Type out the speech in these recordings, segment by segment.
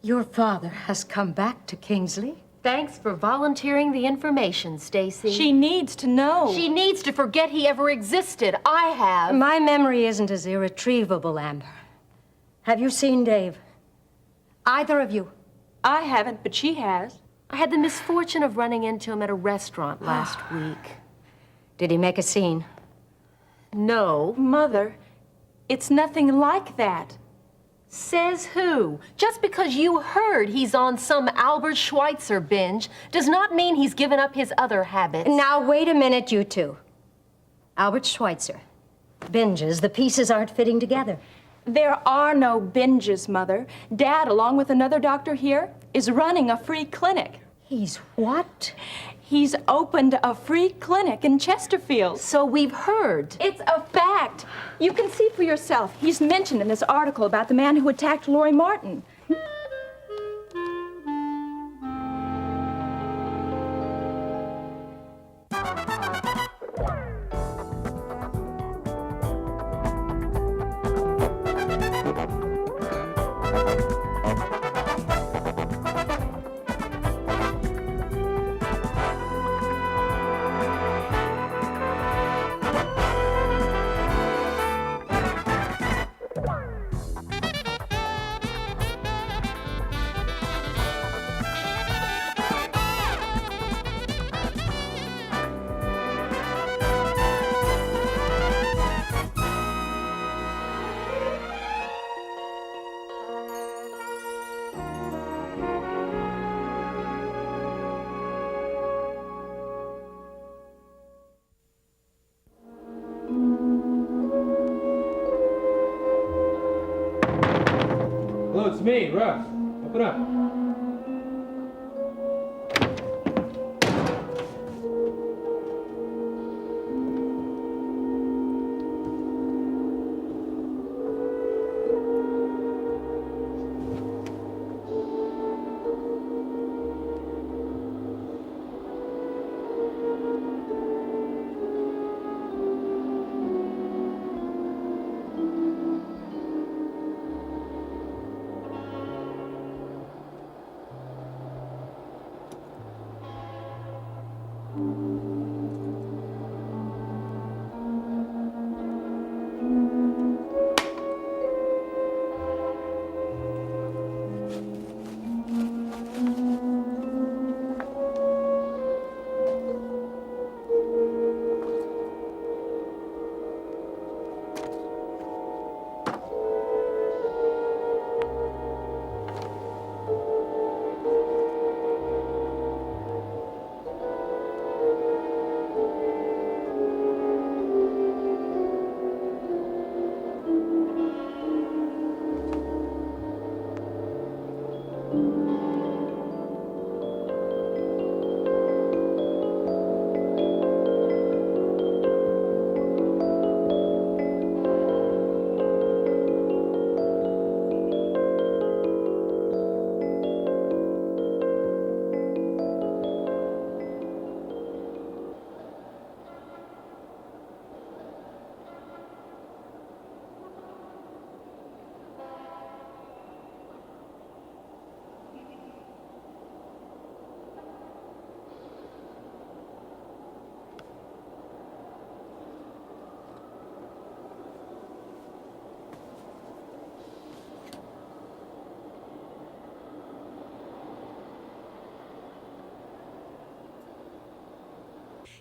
Your father has come back to Kingsley. Thanks for volunteering the information, Stacy. She needs to know. She needs to forget he ever existed. I have. My memory isn't as irretrievable, Amber. Have you seen Dave? Either of you? I haven't, but she has. I had the misfortune of running into him at a restaurant last week. Did he make a scene? No. Mother, it's nothing like that. Says who? Just because you heard he's on some Albert Schweitzer binge does not mean he's given up his other habits. Now, wait a minute, you two. Albert Schweitzer. Binges, the pieces aren't fitting together. There are no binges, Mother. Dad, along with another doctor here, is running a free clinic. He's what? He's opened a free clinic in Chesterfield. So we've heard. It's a fact. You can see for yourself. He's mentioned in this article about the man who attacked Lori Martin. Hello, it's me, Russ. Open up.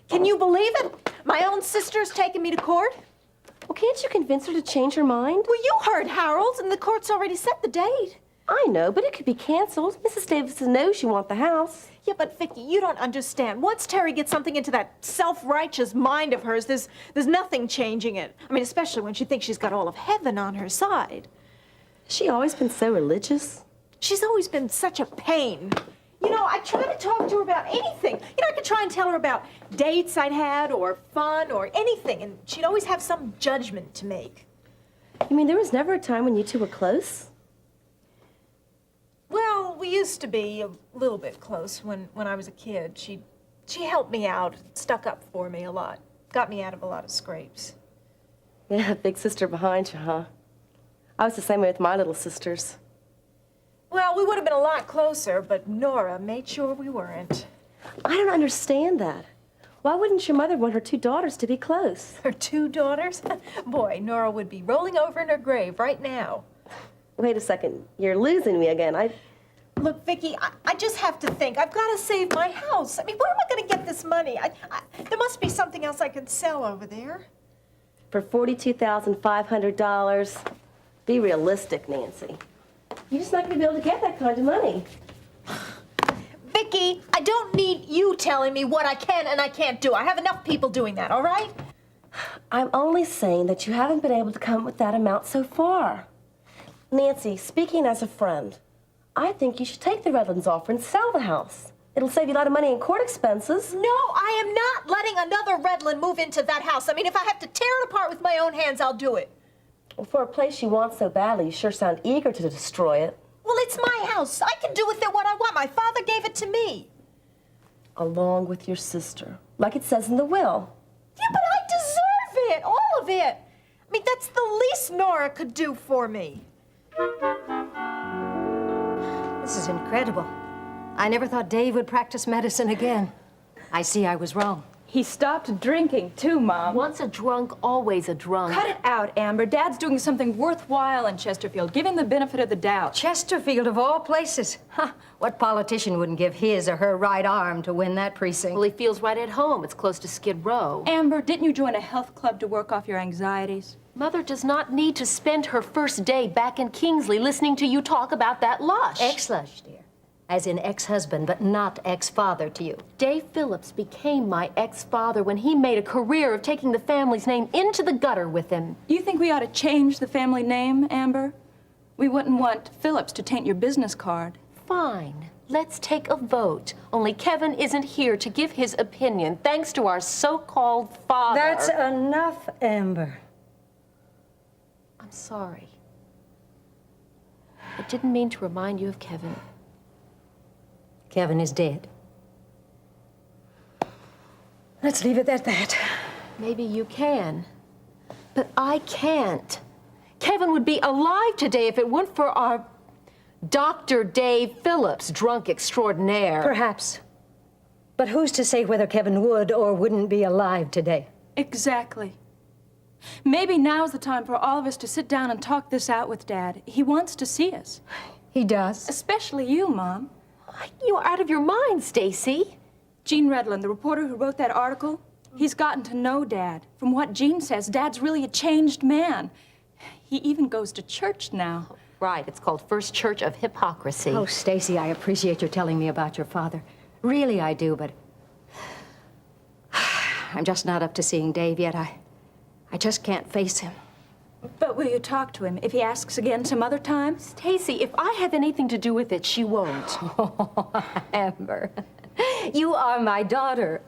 Can you believe it? My own sister's taking me to court. Well, can't you convince her to change her mind? Well, you heard Harold's, and the court's already set the date. I know, but it could be canceled. Mrs. Davidson knows you want the house. Yeah, but Vicki, you don't understand. Once Terry gets something into that self-righteous mind of hers, there's nothing changing it. I mean, especially when she thinks she's got all of heaven on her side. Has she always been so religious? She's always been such a pain. You know, I try to talk to her about anything. You know, I could try and tell her about dates I'd had or fun or anything, and she'd always have some judgment to make. You mean there was never a time when you two were close? Well, we used to be a little bit close when I was a kid. She helped me out, stuck up for me a lot, got me out of a lot of scrapes. Yeah, big sister behind you, huh? I was the same way with my little sisters. Well, we would have been a lot closer, but Nora made sure we weren't. I don't understand that. Why wouldn't your mother want her 2 daughters to be close? Her 2 daughters? Boy, Nora would be rolling over in her grave right now. Wait a second. You're losing me again. Look, Vicki, I just have to think. I've got to save my house. I mean, where am I going to get this money? There must be something else I can sell over there. For $42,500. Be realistic, Nancy. You're just not going to be able to get that kind of money. Vicki, I don't need you telling me what I can and I can't do. I have enough people doing that, all right? I'm only saying that you haven't been able to come up with that amount so far. Nancy, speaking as a friend, I think you should take the Redlands offer and sell the house. It'll save you a lot of money in court expenses. No, I am not letting another Redland move into that house. I mean, if I have to tear it apart with my own hands, I'll do it. Well, for a place you want so badly, you sure sound eager to destroy it. Well, it's my house. I can do with it what I want. My father gave it to me. Along with your sister, like it says in the will. Yeah, but I deserve it, all of it. I mean, that's the least Nora could do for me. This is incredible. I never thought Dave would practice medicine again. I see I was wrong. He stopped drinking, too, Mom. Once a drunk, always a drunk. Cut it out, Amber. Dad's doing something worthwhile in Chesterfield. Give him the benefit of the doubt. Chesterfield, of all places. Huh, what politician wouldn't give his or her right arm to win that precinct? Well, he feels right at home. It's close to Skid Row. Amber, didn't you join a health club to work off your anxieties? Mother does not need to spend her first day back in Kingsley listening to you talk about that lush. Ex-lush, dear. As in ex-husband, but not ex-father to you. Dave Phillips became my ex-father when he made a career of taking the family's name into the gutter with him. You think we ought to change the family name, Amber? We wouldn't want Phillips to taint your business card. Fine. Let's take a vote. Only Kevin isn't here to give his opinion, thanks to our so-called father. That's enough, Amber. I'm sorry. I didn't mean to remind you of Kevin. Kevin is dead. Let's leave it at that. Maybe you can, but I can't. Kevin would be alive today if it weren't for our Dr. Dave Phillips, drunk extraordinaire. Perhaps. But who's to say whether Kevin would or wouldn't be alive today? Exactly. Maybe now's the time for all of us to sit down and talk this out with Dad. He wants to see us. He does. Especially you, Mom. You're out of your mind, Stacy. Gene Redland, the reporter who wrote that article, he's gotten to know Dad. From what Gene says, Dad's really a changed man. He even goes to church now. Right, it's called First Church of Hypocrisy. Oh, Stacy, I appreciate your telling me about your father. Really, I do, but I'm just not up to seeing Dave yet. I just can't face him. But will you talk to him if he asks again some other time? Stacy, if I have anything to do with it, she won't. Oh, Amber, you are my daughter,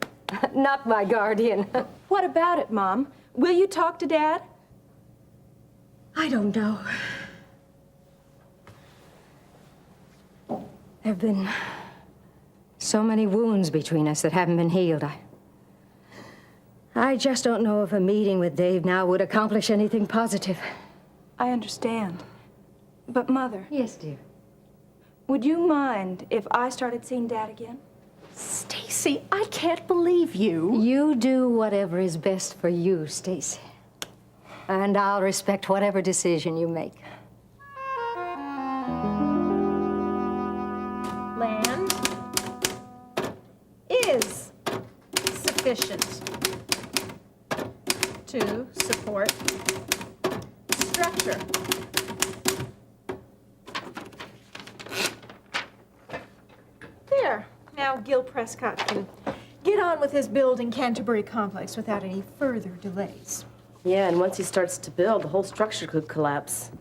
not my guardian. What about it, Mom? Will you talk to Dad? I don't know. There have been so many wounds between us that haven't been healed. I just don't know if a meeting with Dave now would accomplish anything positive. I understand. But, Mother, Yes, dear. would you mind if I started seeing Dad again? Stacy, I can't believe you. You do whatever is best for you, Stacy. And I'll respect whatever decision you make. Land is sufficient to support structure. There. Now Gil Prescott can get on with his building Canterbury complex without any further delays. Yeah, and once he starts to build, the whole structure could collapse.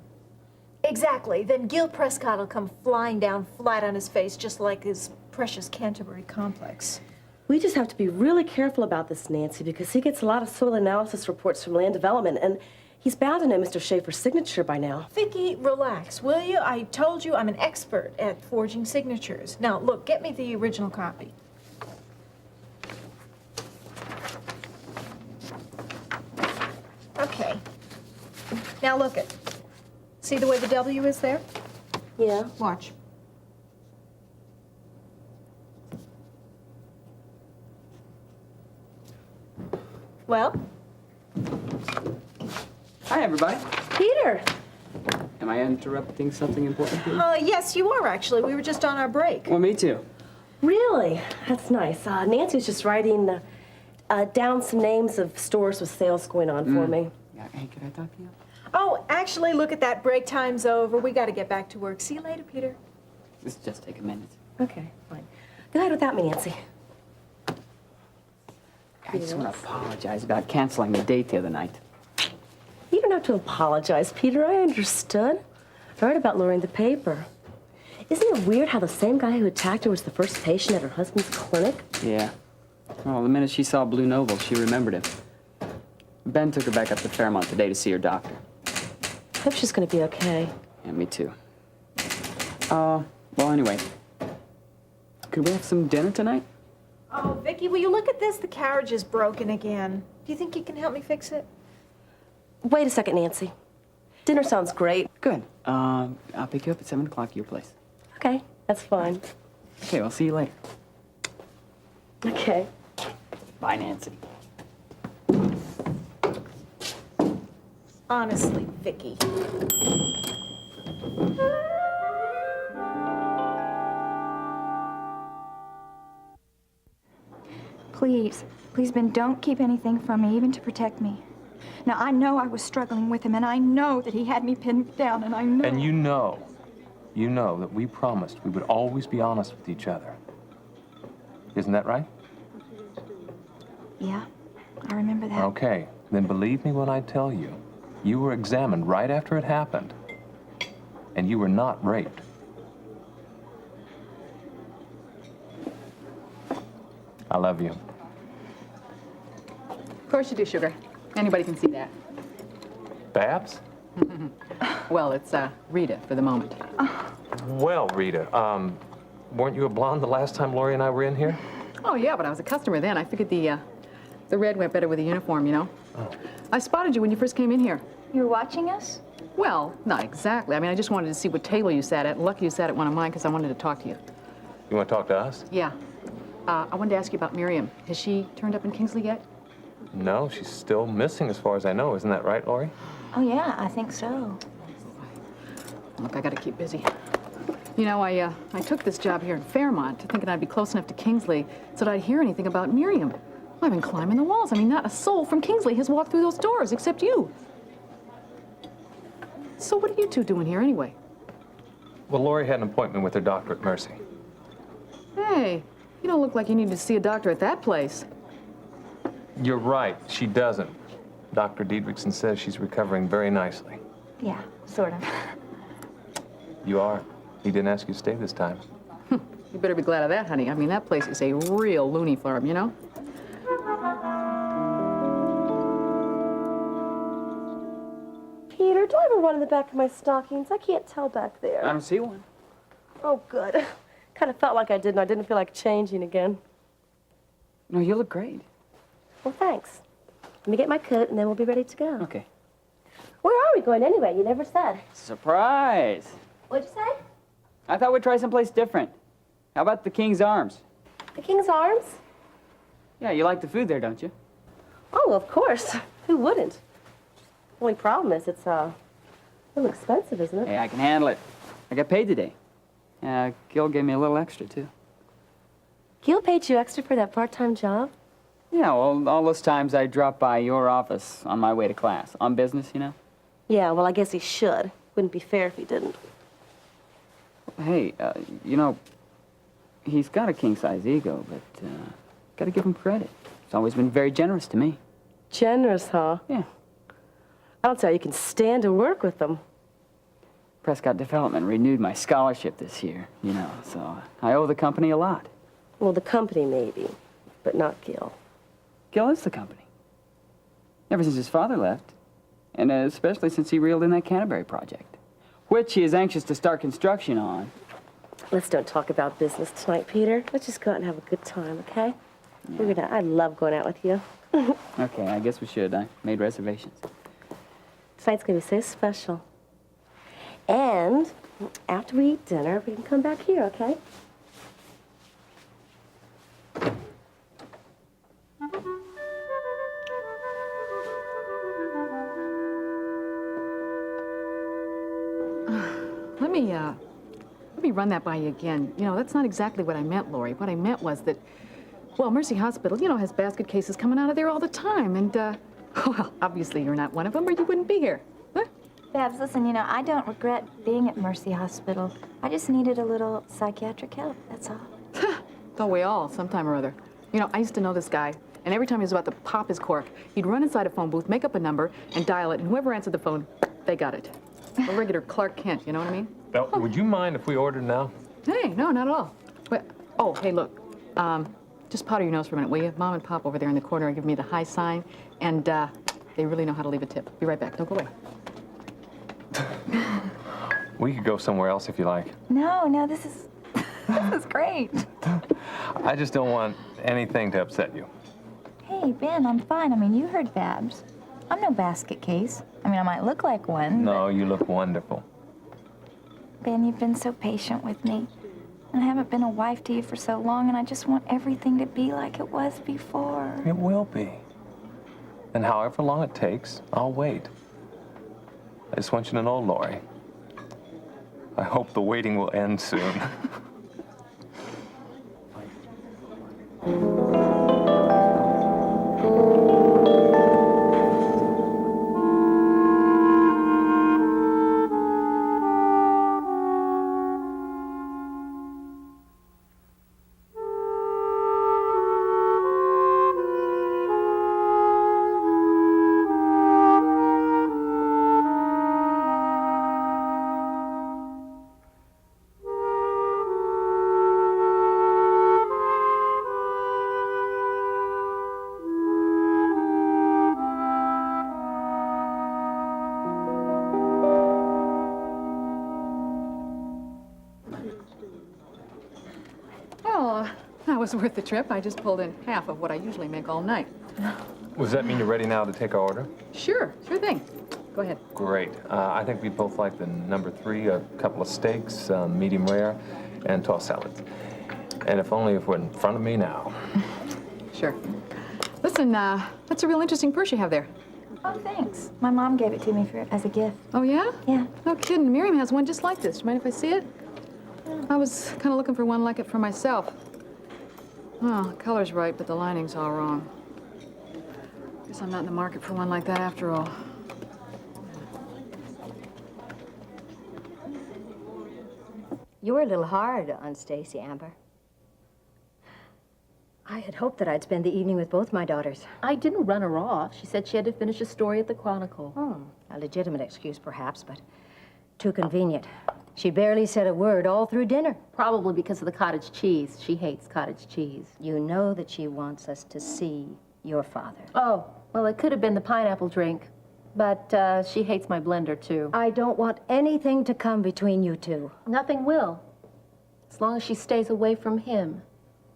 Exactly. Then Gil Prescott will come flying down flat on his face, just like his precious Canterbury complex. We just have to be really careful about this, Nancy, because he gets a lot of soil analysis reports from land development, and he's bound to know Mr. Schaefer's signature by now. Vicki, relax, will you? I told you I'm an expert at forging signatures. Now, look, get me the original copy. Okay. Now look it. See the way the W is there? Yeah. Watch. Well, Hi, everybody. Peter! Am I interrupting something important here? yes, you are actually. We were just on our break. Well, me too. Really? That's nice. Nancy was just writing down some names of stores with sales going on for me. Yeah, hey, can I talk to you? Oh, actually, look at that. Break time's over. We got to get back to work. See you later, Peter. This just take a minute. Okay, fine. Go ahead without me, Nancy. I just want to apologize about canceling the date the other night. You don't have to apologize, Peter. I understood. I read about Lori in the paper. Isn't it weird how the same guy who attacked her was the first patient at her husband's clinic? Yeah. Well, the minute she saw Blue Noble, she remembered him. Ben took her back up to Fairmont today to see her doctor. Hope she's gonna be okay. Yeah, me too. Well, anyway. Could we have some dinner tonight? Oh, Vicki, will you look at this? The carriage is broken again. Do you think you can help me fix it? Wait a second, Nancy. Dinner sounds great. Good. I'll pick you up at 7 o'clock at your place. Okay, that's fine. Okay, I'll see you later. Okay. Bye, Nancy. Honestly, Vicki. Please, please, Ben, don't keep anything from me, even to protect me. Now, I know I was struggling with him, and I know that he had me pinned down, and I know... And you know that we promised we would always be honest with each other. Isn't that right? Yeah, I remember that. Okay, then believe me when I tell you, you were examined right after it happened, and you were not raped. I love you. Of course you do, sugar. Anybody can see that. Babs? Well, it's Rita for the moment. Well, Rita, weren't you a blonde the last time Lori and I were in here? Oh, yeah, but I was a customer then. I figured the red went better with the uniform, you know? Oh. I spotted you when you first came in here. You were watching us? Well, not exactly. I mean, I just wanted to see what table you sat at. Lucky you sat at one of mine because I wanted to talk to you. You want to talk to us? Yeah. I wanted to ask you about Miriam. Has she turned up in Kingsley yet? No, she's still missing as far as I know. Isn't that right, Lori? Oh, yeah, I think so. Look, I got to keep busy. You know, I took this job here in Fairmont thinking I'd be close enough to Kingsley so that I'd hear anything about Miriam. I've been climbing the walls. I mean, not a soul from Kingsley has walked through those doors except you. So what are you two doing here anyway? Well, Lori had an appointment with her doctor at Mercy. Hey, you don't look like you need to see a doctor at that place. You're right, she doesn't. Dr. Diedrichsen says she's recovering very nicely. Yeah, sort of. You are. He didn't ask you to stay this time. You better be glad of that, honey. I mean, that place is a real loony farm, you know? Peter, do I have a run in the back of my stockings? I can't tell back there. I don't see one. Oh, good. Kind of felt like I did, and I didn't feel like changing again. No, you look great. Well, thanks. Let me get my coat, and then we'll be ready to go. Okay. Where are we going anyway? You never said. Surprise! What'd you say? I thought we'd try someplace different. How about the King's Arms? The King's Arms? Yeah, you like the food there, don't you? Oh, of course. Who wouldn't? Only problem is it's a little expensive, isn't it? Hey, I can handle it. I got paid today. Gil gave me a little extra, too. Gil paid you extra for that part-time job? Yeah, well, all those times I dropped by your office on my way to class. On business, you know? Yeah, well, I guess he should. Wouldn't be fair if he didn't. Hey, you know, he's got a king-size ego, but gotta give him credit. He's always been very generous to me. Generous, huh? Yeah. I don't tell you, can stand to work with them. Prescott Development renewed my scholarship this year, you know, so I owe the company a lot. Well, the company maybe, but not Gil. Gil is the company. Ever since his father left, and especially since he reeled in that Canterbury project, which he is anxious to start construction on. Let's don't talk about business tonight, Peter. Let's just go out and have a good time, okay? Yeah. I love going out with you. Okay, I guess we should. I made reservations. Tonight's gonna be so special. And after we eat dinner, we can come back here, okay? let me run that by you again. You know, that's not exactly what I meant, Lori. What I meant was that, well, Mercy Hospital, you know, has basket cases coming out of there all the time. And, well, obviously you're not one of them or you wouldn't be here. Huh? Babs, listen, you know, I don't regret being at Mercy Hospital. I just needed a little psychiatric help, that's all. Don't we all, sometime or other. You know, I used to know this guy, and every time he was about to pop his cork, he'd run inside a phone booth, make up a number, and dial it, and whoever answered the phone, they got it. A regular Clark Kent, you know what I mean? Now, would you mind if we ordered now? Hey, no, not at all. Wait, oh, hey, look. Just powder your nose for a minute, will you? Mom and Pop over there in the corner are giving me the high sign, and they really know how to leave a tip. Be right back. Don't go away. We could go somewhere else if you like. No, this is this is great. I just don't want anything to upset you. Hey, Ben, I'm fine. I mean, you heard Babs. I'm no basket case. I mean, I might look like one. No, you look wonderful. Ben, you've been so patient with me. And I haven't been a wife to you for so long, and I just want everything to be like it was before. It will be. And however long it takes, I'll wait. I just want you to know, Lori, I hope the waiting will end soon. That was worth the trip. I just pulled in half of what I usually make all night. Does that mean you're ready now to take our order? Sure thing. Go ahead. Great. I think we'd both like the number 3, a couple of steaks, medium rare, and tossed salads. And if only if we're in front of me now. Sure. Listen, that's a real interesting purse you have there. Oh, thanks. My mom gave it to me as a gift. Oh, yeah? Yeah. No kidding. Miriam has one just like this. Do you mind if I see it? I was kind of looking for one like it for myself. Well, the color's right, but the lining's all wrong. Guess I'm not in the market for one like that after all. You were a little hard on Stacy, Amber. I had hoped that I'd spend the evening with both my daughters. I didn't run her off. She said she had to finish a story at the Chronicle. A legitimate excuse, perhaps, but too convenient. She barely said a word all through dinner. Probably because of the cottage cheese. She hates cottage cheese. You know that she wants us to see your father. Oh, well, it could have been the pineapple drink. But she hates my blender, too. I don't want anything to come between you two. Nothing will. As long as she stays away from him.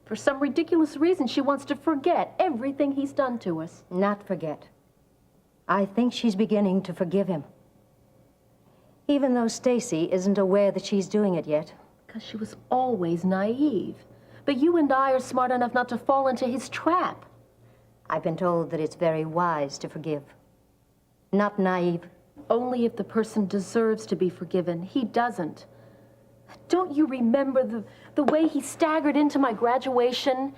For some ridiculous reason, she wants to forget everything he's done to us. Not forget. I think she's beginning to forgive him. Even though Stacy isn't aware that she's doing it yet. Because she was always naive. But you and I are smart enough not to fall into his trap. I've been told that it's very wise to forgive. Not naive. Only if the person deserves to be forgiven. He doesn't. Don't you remember the way he staggered into my graduation,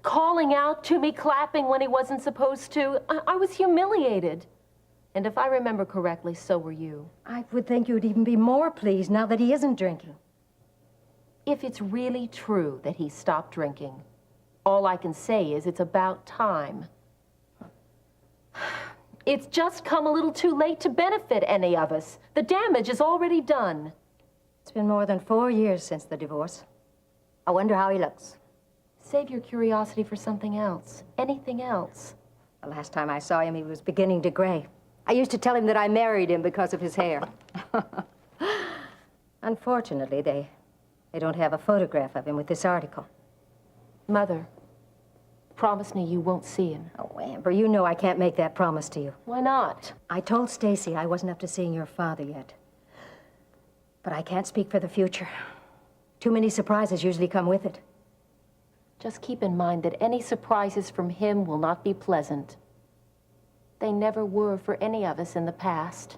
calling out to me, clapping when he wasn't supposed to? I was humiliated. And if I remember correctly, so were you. I would think you would even be more pleased now that he isn't drinking. If it's really true that he stopped drinking, all I can say is it's about time. It's just come a little too late to benefit any of us. The damage is already done. It's been more than 4 years since the divorce. I wonder how he looks. Save your curiosity for something else. Anything else. The last time I saw him, he was beginning to gray. I used to tell him that I married him because of his hair. Unfortunately, they don't have a photograph of him with this article. Mother, promise me you won't see him. Oh, Amber, you know I can't make that promise to you. Why not? I told Stacy I wasn't up to seeing your father yet. But I can't speak for the future. Too many surprises usually come with it. Just keep in mind that any surprises from him will not be pleasant. They never were for any of us in the past.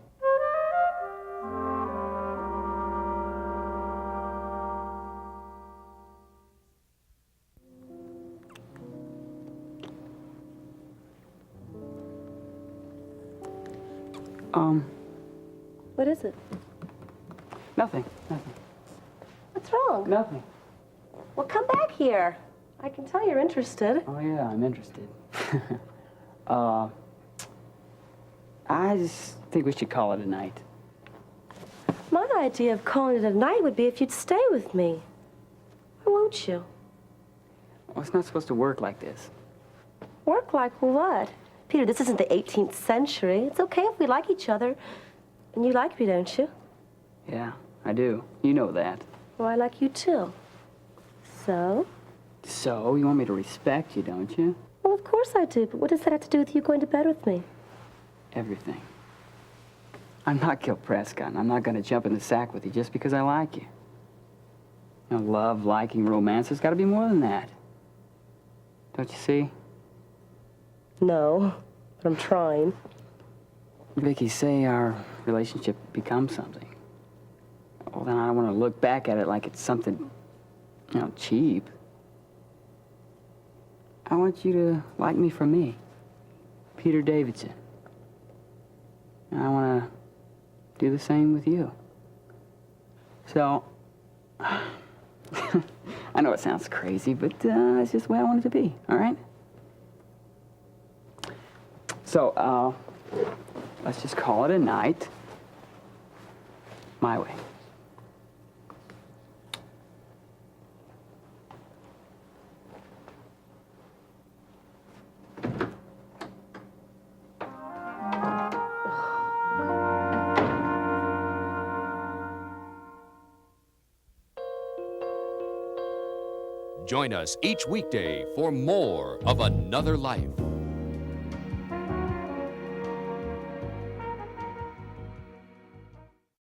What is it? Nothing. What's wrong? Nothing. Well, come back here. I can tell you're interested. Oh, yeah, I'm interested. I just think we should call it a night. My idea of calling it a night would be if you'd stay with me. Why won't you? Well, it's not supposed to work like this. Work like what? Peter, this isn't the 18th century. It's okay if we like each other. And you like me, don't you? Yeah, I do. You know that. Well, I like you too. So? So, you want me to respect you, don't you? Well, of course I do, but what does that have to do with you going to bed with me? Everything. I'm not Gil Prescott, and I'm not going to jump in the sack with you just because I like you. You know, love, liking, romance, there's got to be more than that. Don't you see? No, but I'm trying. Vicky, say our relationship becomes something. Well, then I don't want to look back at it like it's something, you know, cheap. I want you to like me for me, Peter Davidson. And I want to do the same with you. So, I know it sounds crazy, but it's just the way I want it to be, all right? So, let's just call it a night. My way. Join us each weekday for more of Another Life.